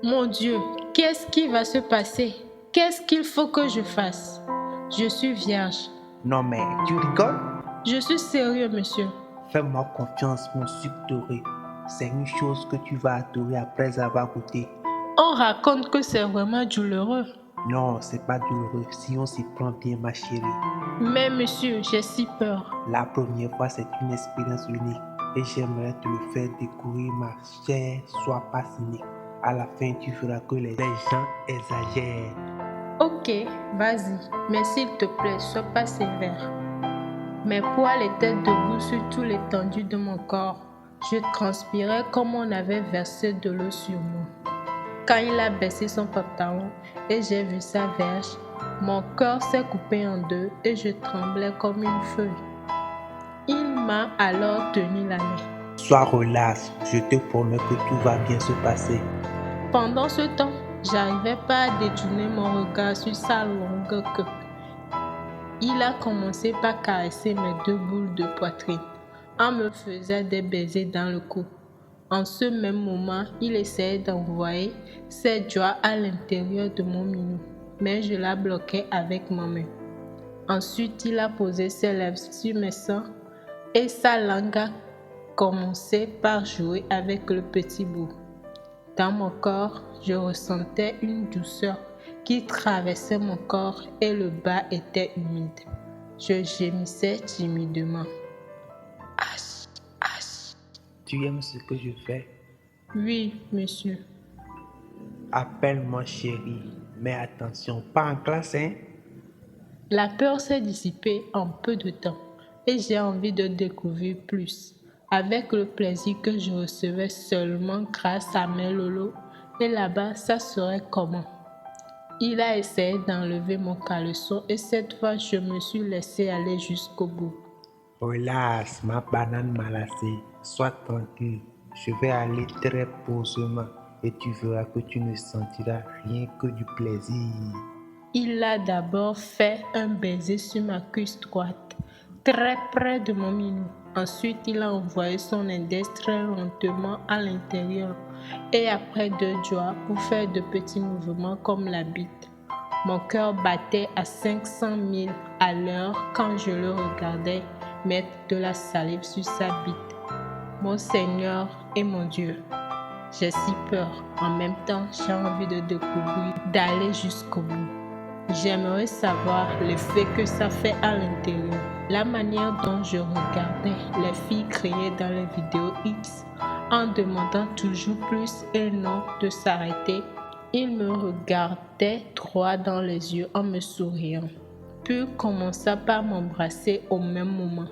Mon Dieu, qu'est-ce qui va se passer? Qu'est-ce qu'il faut que je fasse? Je suis vierge. Non mais tu rigoles? Je suis sérieux, monsieur. Fais-moi confiance, mon sucre doré. C'est une chose que tu vas adorer après avoir goûté. On raconte que c'est vraiment douloureux. Non, c'est pas douloureux si on s'y prend bien, ma chérie. Mais monsieur, j'ai si peur. La première fois, c'est une expérience unique et j'aimerais te le faire découvrir, ma chère. Sois pas cynique. À la fin, tu feras que les gens exagèrent. Ok, vas-y, mais s'il te plaît, sois pas sévère. Mes poils étaient debout sur tout l'étendue de mon corps. Je transpirais comme on avait versé de l'eau sur moi. Quand il a baissé son pantalon et j'ai vu sa verge, mon cœur s'est coupé en deux et je tremblais comme une feuille. Il m'a alors tenu la main. Sois relax, je te promets que tout va bien se passer. Pendant ce temps, j'arrivais pas à détourner mon regard sur sa longue queue. Il a commencé par caresser mes deux boules de poitrine en me faisant des baisers dans le cou. En ce même moment, il essayait d'envoyer ses doigts à l'intérieur de mon minou, mais je la bloquais avec ma main. Ensuite, il a posé ses lèvres sur mes seins et sa langue a commencé par jouer avec le petit bout. Dans mon corps, je ressentais une douceur qui traversait mon corps et le bas était humide. Je gémissais timidement. Aïe, aïe. Tu aimes ce que je fais? Oui, monsieur. Appelle-moi chérie, mais attention, pas en classe, hein? La peur s'est dissipée en peu de temps et j'ai envie de découvrir plus, avec le plaisir que je recevais seulement grâce à mes lolos. Et là-bas, ça serait comment? Il a essayé d'enlever mon caleçon et cette fois, je me suis laissé aller jusqu'au bout. Relax, ma banane malassée, sois tranquille. Je vais aller très posément et tu verras que tu ne sentiras rien que du plaisir. Il a d'abord fait un baiser sur ma cuisse droite, très près de mon minou. Ensuite, il a envoyé son index très lentement à l'intérieur et après deux doigts pour faire de petits mouvements comme la bite. Mon cœur battait à 500 000 à l'heure quand je le regardais mettre de la salive sur sa bite. Mon Seigneur et mon Dieu, j'ai si peur. En même temps, j'ai envie de découvrir, d'aller jusqu'au bout. J'aimerais savoir l'effet que ça fait à l'intérieur. La manière dont je regardais les filles crier dans les vidéos X en demandant toujours plus et non de s'arrêter. Il me regardait droit dans les yeux en me souriant, puis commença par m'embrasser au même moment.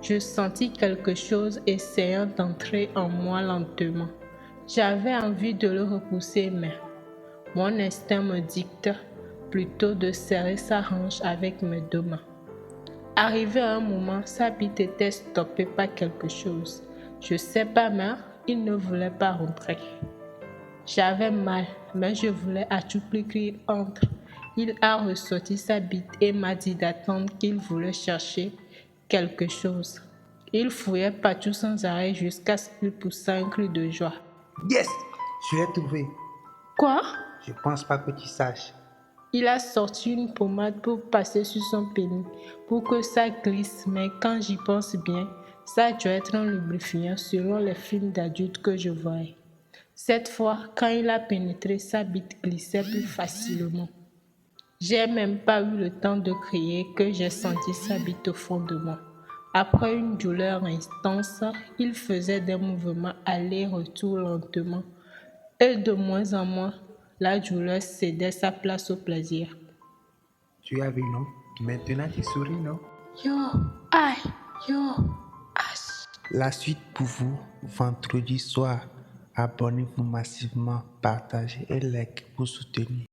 Je sentis quelque chose essayant d'entrer en moi lentement. J'avais envie de le repousser, mais mon instinct me dicte plutôt de serrer sa hanche avec mes deux mains. Arrivé à un moment, sa bite était stoppée par quelque chose. Je sais pas, mais il ne voulait pas rentrer. J'avais mal, mais je voulais à tout prix qu'il entre. Il a ressorti sa bite et m'a dit d'attendre qu'il voulait chercher quelque chose. Il fouillait partout sans arrêt jusqu'à ce qu'il poussa un cri de joie. Yes, je l'ai trouvé. Quoi? Je pense pas que tu saches. Il a sorti une pommade pour passer sur son pénis pour que ça glisse, mais quand j'y pense bien, ça doit être un lubrifiant selon les films d'adultes que je voyais. Cette fois, quand il a pénétré, sa bite glissait plus facilement. J'ai même pas eu le temps de crier que j'ai senti sa bite au fond de moi. Après une douleur intense, il faisait des mouvements aller-retour lentement et de moins en moins, la douleur cédait sa place au plaisir. Tu as vu, non? Maintenant tu souris, non? Yo, aïe, yo, aïe. La suite pour vous, vendredi soir. Abonnez-vous massivement, partagez et like pour soutenir.